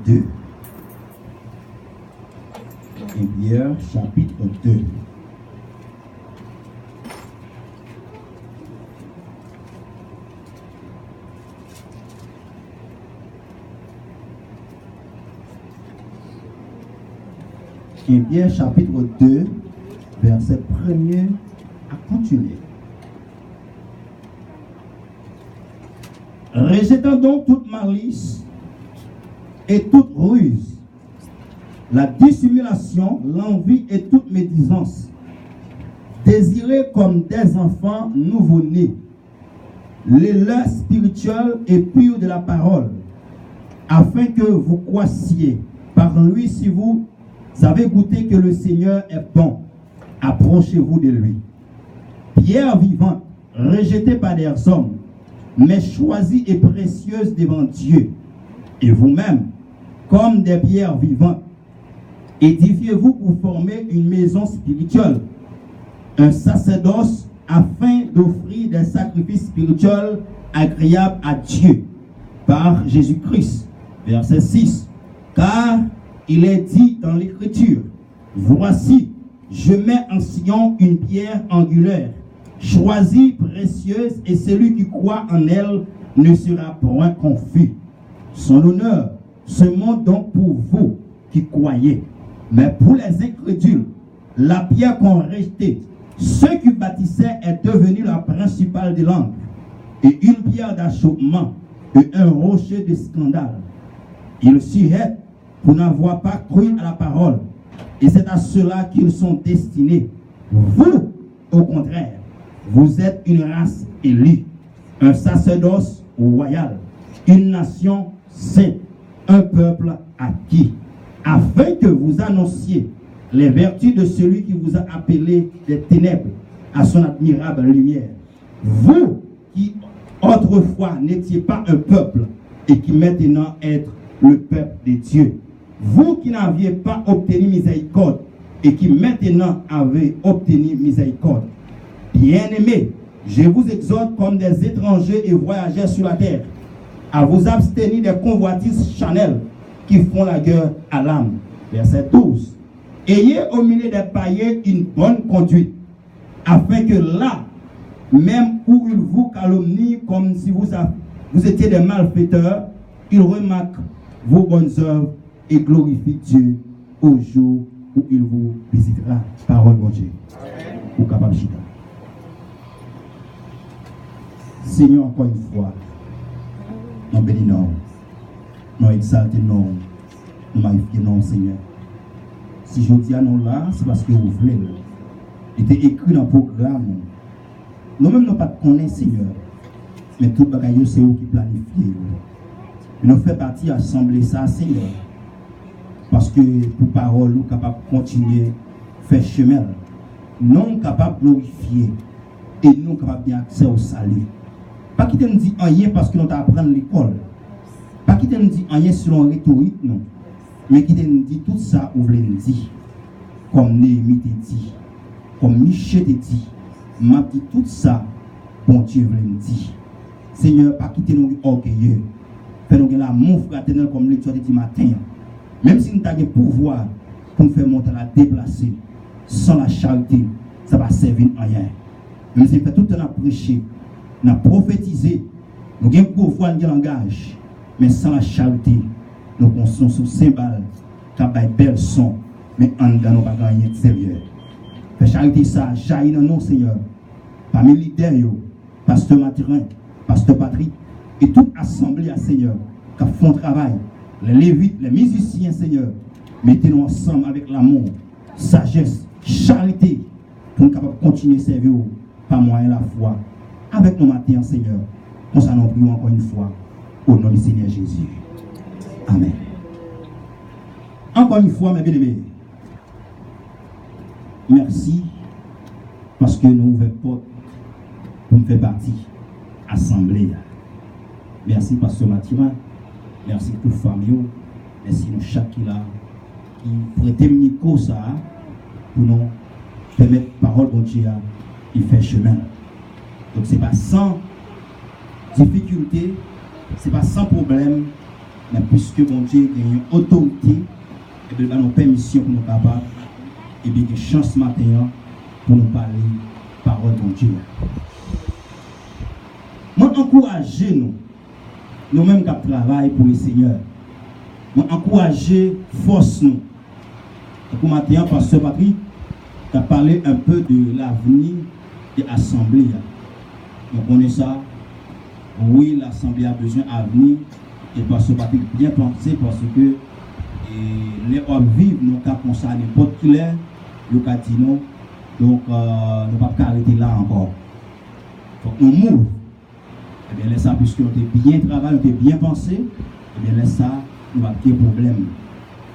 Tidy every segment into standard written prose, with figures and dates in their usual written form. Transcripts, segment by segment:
2. 1 Pierre, chapitre 2. Pierre chapitre 2, verset 1er à continuer. Rejetant donc toute malice et toute ruse, la dissimulation, l'envie et toute médisance, désirez comme des enfants nouveau-nés l'élan spirituel et pur de la parole, afin que vous croissiez par lui. Si vous avez goûté que le Seigneur est bon, approchez-vous de lui. Pierre vivante, rejetée par des hommes, mais choisie et précieuse devant Dieu. Et vous-même, comme des pierres vivantes, édifiez-vous pour former une maison spirituelle, un sacerdoce, afin d'offrir des sacrifices spirituels agréables à Dieu par Jésus-Christ. Verset 6. Car il est dit dans l'Écriture, voici, je mets en Sion une pierre angulaire, choisie, précieuse, et celui qui croit en elle ne sera point confus. Son honneur se montre donc pour vous qui croyez. Mais pour les incrédules, la pierre qu'ont rejetée, ceux qui bâtissaient, est devenue la principale des langues, et une pierre d'achoppement, et un rocher de scandale. Ils s'y jettent pour n'avoir pas cru à la parole, et c'est à cela qu'ils sont destinés. Vous, au contraire, vous êtes une race élue, un sacerdoce royal, une nation sainte, un peuple acquis, afin que vous annonciez les vertus de celui qui vous a appelé des ténèbres à son admirable lumière. Vous qui autrefois n'étiez pas un peuple et qui maintenant êtes le peuple de Dieu. Vous qui n'aviez pas obtenu miséricorde et qui maintenant avez obtenu miséricorde. Bien-aimés, je vous exhorte comme des étrangers et voyageurs sur la terre à vous abstenir des convoitises charnelles qui font la guerre à l'âme. Verset 12. Ayez au milieu des païens une bonne conduite, afin que là, même où ils vous calomnient comme si vous étiez des malfaiteurs, ils remarquent vos bonnes œuvres et glorifient Dieu au jour où il vous visitera. Parole de Dieu. Ou capable chita. Seigneur, encore une fois, nous bénissons, nous exaltons, nous magnifions, Seigneur. Si je dis à nous là, c'est parce que vous voulez. Il était écrit dans le programme. Nous-mêmes, nous ne connaissons pas, Seigneur. Mais tout le bagage, c'est vous qui planifiez. Nous faisons partie de l'Assemblée, ça, Seigneur. Parce que pour parole, nous sommes capables de continuer à faire chemin. Nous sommes capables de glorifier. Et nous sommes capables d'avoir accès au salut. Pas qu'il nous dit rien parce que nous apprenons l'école. Pas qu'il nous dit rien selon la rhétorique, non. Mais qu'il nous dit tout ça, vous voulez nous dire. Comme Néhémie te dit. Comme Michel te dit. M'a dit tout ça, bon Dieu voulait nous dire. Seigneur, pas quitter nous orgueilleux. Fais-nous l'amour fraternel comme l'étoile dit matin. Même si nous avons le pouvoir pour nous faire monter la déplacer, sans la charité, ça va servir à rien. Même si nous faisons tout le temps prêcher, nous prophétiser, nous avons le pouvoir de langage, mais sans la charité, nous pensons sous cymbales, qui ont des belles sons, mais en dedans, nous n'avons pas gagné extérieur. La charité, ça jaillit dans nous, Seigneur. Parmi les leaders, pasteur Mathurin, pasteur Patrick, et toute assemblée à Seigneur, qui font travail, les lévites, les musiciens, Seigneur, mettez-nous ensemble avec l'amour, sagesse, charité, pour nous capables de continuer à servir par moyen la foi. Avec nos matins, Seigneur, nous allons prier encore une fois au nom du Seigneur Jésus. Amen. Encore une fois, mes bien-aimés, merci parce que nous ouvrons porte pour nous faire partie assemblée. Merci, pasteur Mathurin. Merci pour la famille. Merci à chaque qui là qui prête micro ça pour nous permettre parole de Dieu qui fait chemin. Donc ce n'est pas sans difficulté, ce n'est pas sans problème, Mais puisque mon Dieu a une autorité, et bien, nous permission pour nous capables, et bien, une chance matin pour nous parler parole de Dieu. Moi, encouragez nous-mêmes qui travaillons pour le Seigneur. Moi, encouragez, force nous. Et pour matin, Pasteur Patrick, tu as parlé un peu de l'avenir de l'Assemblée. Nous connaissons ça. Oui, l'Assemblée a besoin d'avenir. Et Pasteur Patrick bien pensé parce que les hommes vivent, nous avons concerné n'importe qui l'est, nous avons dit non. Donc, nous ne pouvons pas arrêter là encore. Donc, nous mouvons. Eh bien, laisse ça, puisque nous avons bien travaillé, nous avons bien pensé, eh bien, laisse ça, nous avons des problèmes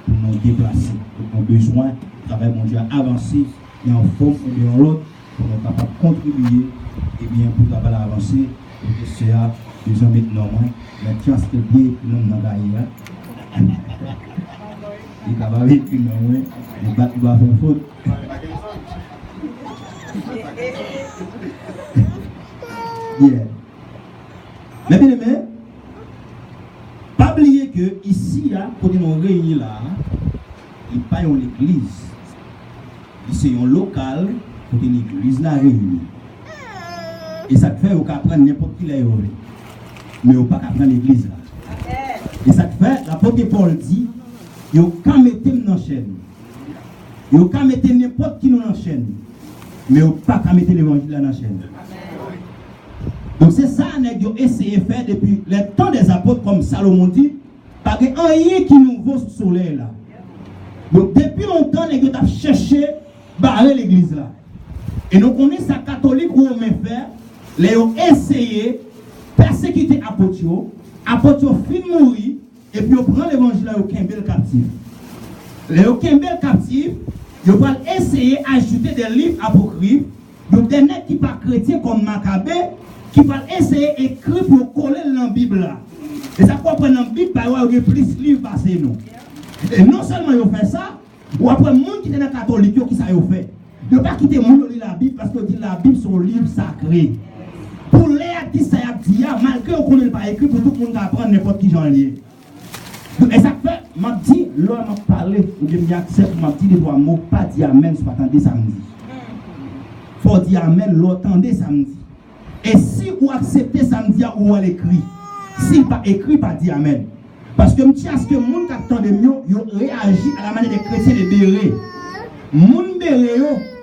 pour nous déplacer. Donc, nous avons besoin de travailler, mon Dieu, avancer, et en forme ou bien en l'autre, pour nous capables de contribuer, et bien, pour nous avancer, pour que c'est à besoin de mettre normalement, mais tiens, c'est bien, nous avons gagné. Il va avec une main, il va faire faute. Yeah. Mais bien aimé, pas oublier que ici, quand nous réunis là, il n'y a pas une église. C'est un local pour une église là réunie. Et ça fait qu'on peut prendre n'importe qui là, mais on ne peut pas prendre l'église là. Et ça fait, l'apôtre Paul dit, il peut mettre dans la chaîne. Il peut mettre n'importe qui dans la chaîne. Mais il ne peut pas mettre l'évangile dans la chaîne. Donc c'est ça que nous essayé de faire depuis le temps des apôtres, comme Salomon dit, parce qu'il n'y a rien qui nous vaut ce soleil là. Donc depuis longtemps, nous avons cherché à barrer l'église là. Et nous connaissons ça catholique ou romain faire, les ont essayé de persécuter apôtres, apôtres fin mourir, et puis on prend l'évangile là, au Kimbel captif. Les Kimbel captif, ils vont essayer d'ajouter des livres apocryphes, donc des nègres qui ne sont pas chrétiens comme Maccabée, qui vont essayer d'écrire pour coller dans la Bible là. Et ça quoi prendre dans la Bible, il y a plus de livres passés nous. Et non seulement ils ont fait ça, ou après les gens qui sont dans la catholique, qui ça ont fait. Ils ne pas quitter les gens qui lisent la Bible parce que la Bible c'est un livre sacré. Pour les artistes, ça y a dit, malgré qu'on ne pas écrit, pour tout le monde apprendre n'importe qui j'en lié. Et ça fait, m'a dit, l'homme m'a parlé, ou bien j'accepte, m'a dit les trois mots, pas dire amen, c'est pas attendre samedi. Faut dire amen, l'entendez samedi. Et si vous acceptez samedi ou vous l'écrit, si pas écrit, pas dire amen. Parce que je tiens à ce que les gens qui attendent mieux, ils réagissent à la manière des chrétiens de bérer. Les gens bérer,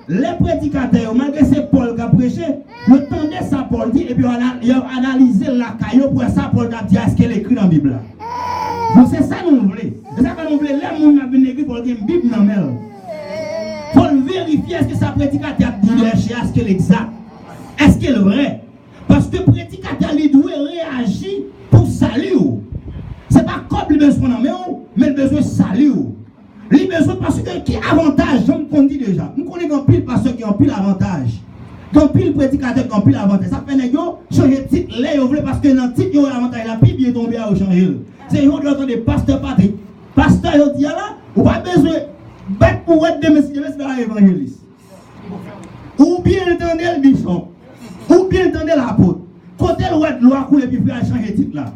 les prédicateurs, malgré c'est Paul qui a prêché, ils entendaient ça Paul dit, et puis ils ont analysé la caillou pour ça Paul a dit à ce qu'elle écrit dans la Bible. Donc c'est ça que nous voulons. C'est ça que nous voulons. Les gens qui ont venu pour une Bible dans la Bible. Il faut vérifier est-ce que ça prédicateur dit est-ce qu'elle est exact. Est-ce qu'elle est vrai? Parce que le prédicateur lui doit réagir pour saluer. Ce n'est pas comme le besoin de mais le besoin de saluer. Le besoin parce que qui avantage, je me dis déjà. Nous connaissons pile pasteur qui ont pile avantage. Donc pile prédicateur qui ont pile avantage. Ça fait que changer de titre là, parce que dans le titre, il y a l'avantage. La Bible est tombée à changer. C'est une autre de pasteur Patrick. Pasteur, il dit là, ou pas besoin de battre pour être de messieurs évangéliste. Ou bien entendre le bishop. Ou bien entendre l'apôtre. Côté le loi coule et puis faire changer de titre là.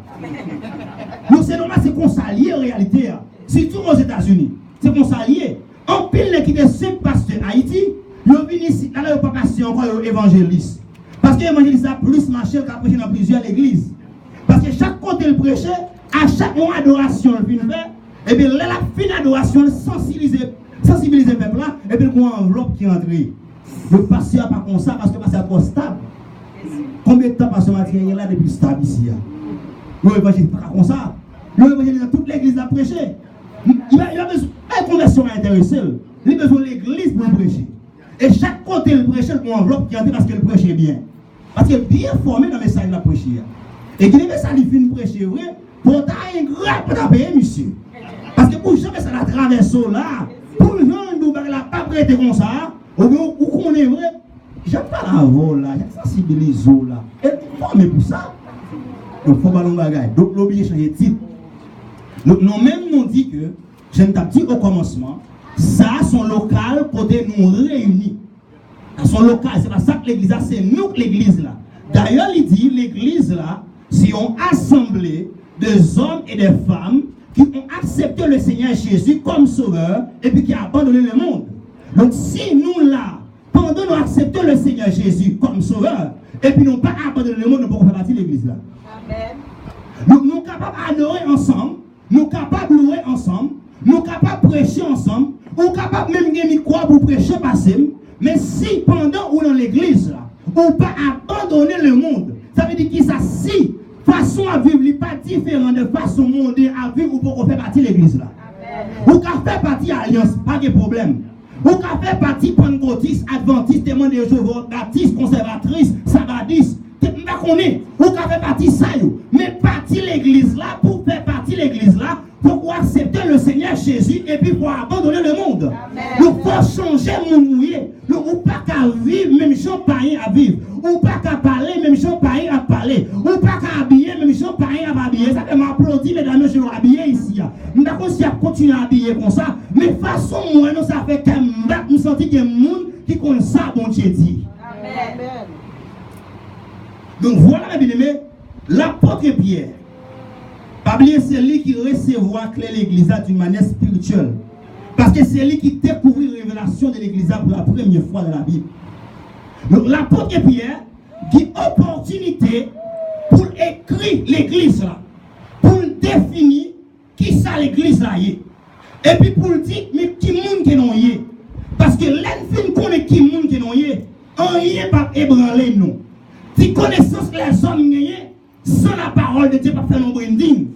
Donc c'est normal, c'est qu'on s'allie en réalité. Surtout aux États-Unis. C'est qu'on s'allie. En pile qui est 5 pasteurs Haïti, ils viennent ici, là, ils ne sont pas passer encore évangéliste. Parce que l'évangéliste a plus marché qu'à prêcher dans plusieurs églises. Parce que chaque côté le prêchait, à chaque mois d'adoration, le fin fait, et bien là, la fin d'adoration, sensibiliser le peuple là, et puis il y a une enveloppe qui est entrée. Le pasteur pas comme ça, parce que le pasteur est trop stable. Combien de temps pasteur Mathieu là depuis stable ici? L'évangéliste pas comme ça. L'évangéliste dans toute l'église a prêché. Il a besoin de conversion intéressée. Il a besoin de l'église pour prêcher. Et chaque côté le prêcher, il y a une enveloppe qui est entrée parce que le prêche est bien. Parce qu'il est bien formé dans le message de la prêcher. Et qu'il est ça, il finit prêcher vrai. Pour t'avoir un grand pour payer, monsieur. Parce que pour jamais ça la traverse là, pour le gens nous la pas prêter comme ça, ou qu'on est vrai, j'aime pas la vol là, j'aime sensibiliser là. Et formé pour ça. Donc il faut pas nous bagaille. Donc l'obligé changer de titre. Donc nous-mêmes nous dit que, je ne t'ai dit au commencement, ça son local côté nous réunit. Son local, c'est pas ça que l'église a, c'est nous que l'église là. D'ailleurs il dit l'église là, si on assemblée des hommes et des femmes qui ont accepté le Seigneur Jésus comme sauveur et puis qui ont abandonné le monde. Donc si nous là, pendant nous acceptons le Seigneur Jésus comme sauveur, et puis nous pas abandonné le monde, nous pouvons faire partie de l'église là. Amen. Donc nous sommes capables d'adorer ensemble, nous sommes capables de louer ensemble, nous sommes capables de prêcher ensemble, nous sommes capables même de micro pour prêcher passer. Mais si pendant ou dans l'église là, on pas abandonner le monde, ça veut dire que ça si façon à vivre n'est pas différente de façon mondaine à vivre ou pour faire partie de l'église là. Ou qu'à faire partie de l'alliance, pas de problème. Ou qu'à faire partie pentecôtiste, adventiste, témoin de Jéhovah, baptiste, conservatrice, sabbatiste, ou qu'à faire partie de ça, mais partie de l'église là, pour faire partie de l'église là, pour accepter le Seigneur Jésus et puis pour abandonner le monde. Nous faut changer mon mouillé. Ou pas qu'à vivre, même si on païen à vivre. Ou pas qu'à parler, même si on païen à parler. Ou pas qu'à habiller, même si on païen à habiller. Ça fait m'applaudir, mesdames, je vais habiller ici. Je ne sais pas si on continue à habiller comme ça. Mais façon, moi, ça fait qu'un nous sentons qu'il y a un monde qui connaît ça, bon Dieu dit. Amen. Donc voilà, mes bien-aimés, l'apôtre Pierre. Pas oublier, c'est lui qui recevra l'église d'une manière spirituelle. Parce que c'est lui qui découvre la révélation de l'église pour la première fois dans la Bible. Donc l'apôtre Pierre a opportunité pour écrire l'église là. Pour définir qui ça l'église là est. Et puis pour dire, mais qui monde qui non est. Parce que l'enfant connaît qui monde qui non est. On y est pas ébranlé nous. Si connaissance que les hommes gagnent, sans la parole de Dieu, pas faire un branding.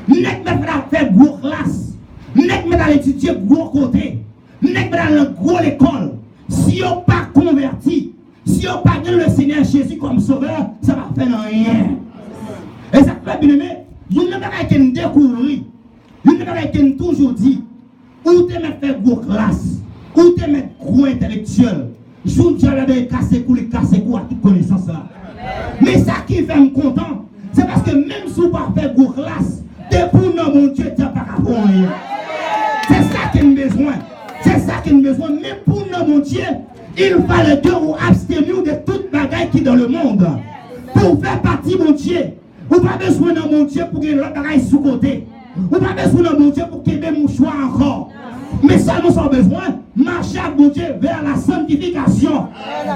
N'est pas faire gros classe. N'est pas étudier gros côté. N'est pas dans gros l'école. Si on pas converti, si on pas donné le Seigneur Jésus comme sauveur, ça va faire rien. Et ça fait bien aimé, il ne va pas découvrir. Il ne va pas toujours dit, ou tu me faire gros classe, ou tu me gros intellectuel. Je vous dis à la casser coups à toute connaissance là. Mais ça qui fait me content, c'est parce que même si vous pas faire gros classe, depuis nous, mon Dieu, tu n'as pas qu'à faire rien. C'est ça qu'il a besoin. C'est ça qu'il a besoin. Mais pour nous, mon Dieu, il fallait que vous absteniez de toute bagaille qui est dans le monde. Pour faire partie, mon Dieu. Vous n'avez pas besoin de mon Dieu pour que l'autre bagaille sous côté. Vous n'avez pas besoin de mon Dieu pour qu'il y ait des mouchoirs encore. Mais ça, nous avons besoin de marcher avec mon Dieu vers la sanctification.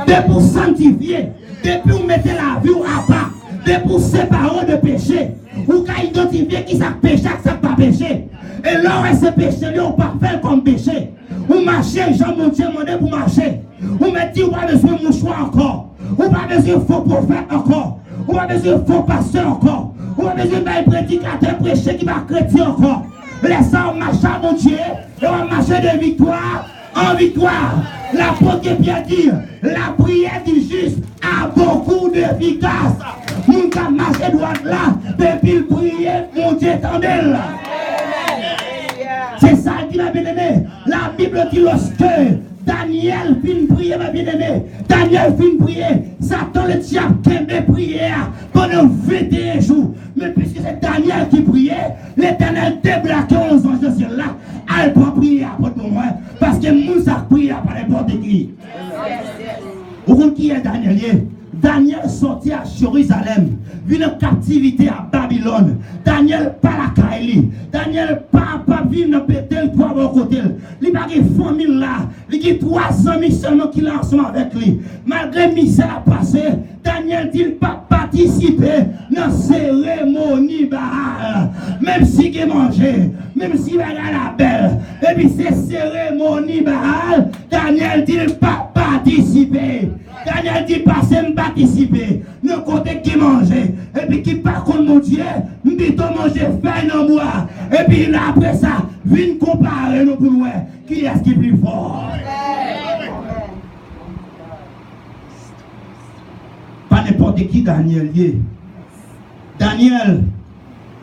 De pour sanctifier. De pour mettre la vie à part. De pour séparer de péché. Ou qu'à identifier qui ça péché, qui ça pas péché. Et là, ce péché, on pas faire comme péché. Ou marcher, Jean mon Dieu demandé pour marcher. Ou me dit, on pas besoin de mouchoir encore. Ou pas besoin de faux prophète encore. Ou pas besoin de faux pasteur encore. Ou pas besoin de prédicateur prêcher qui va chrétien encore. Laissez-moi marcher à mon Dieu. Et on va marcher de victoire en victoire. L'apôtre Pierre dit, la prière du juste a beaucoup d'efficace. Nous avons marché droit là, depuis le prier, mon Dieu tendait là. C'est ça qui m'a bien aimé. La Bible dit lorsque Daniel finit de prier, ma bien-aimé. Daniel finit de prier. Satan le diable qui prière pendant 21 jours. Mais puisque c'est Daniel qui priait, l'Éternel déblaquait 11 anges de ciel là. Elle peut prier à votre moi. Parce que nous avons prié à n'importe qui. Vous comprenez qui est Daniel? Daniel sortit à Jérusalem, venu en captivité à Babylone. Daniel pas la Kaili. Daniel pas venu dans Bethel pour avoir côté. Il n'a pas de famille là. Il a 3 amis seulement qui l'ont ensemble avec lui. Malgré misère à passer, Daniel dit qu'il pas participer dans la cérémonie Baal. Même s'il a mangé, même s'il a la belle. Et puis ces cérémonies Baal, Daniel dit qu'il pas participer. Daniel dit pas me participer. Le côté qui mangeait. Et puis qui par contre mon Dieu, nous dit manger faim dans moi. Et puis là après ça, viens comparer nous pour nous. Qui est-ce qui est plus fort? Pas n'importe qui Daniel y. Daniel,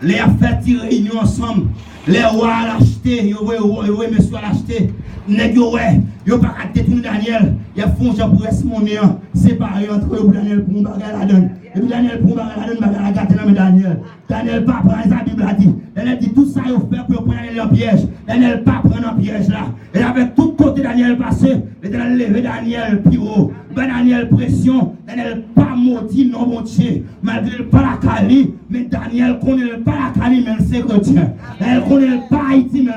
les a fait une réunion ensemble. Les rois à l'acheter, monsieur à l'acheter. nèg yo ouais, yo pas détourner Daniel, il a font gens pour rester mon néant, séparer entre eux pour Daniel pour bagarre la donne. Et puis Daniel pour bagarre la donne, bagarre la gâter dans Daniel. Daniel pas prendre sa Bible a dit. Daniel dit tout ça yo fait pour prendre Daniel en piège. Daniel pas prendre en piège là. Et avec tout côté Daniel passé, Daniel lever Daniel plus haut. Ben Daniel pression, Daniel pas maudit non mon Dieu, malgré pas la Cali, mais Daniel connaît pas la Cali mais le secrétaire. Daniel connaît pas Haïti mais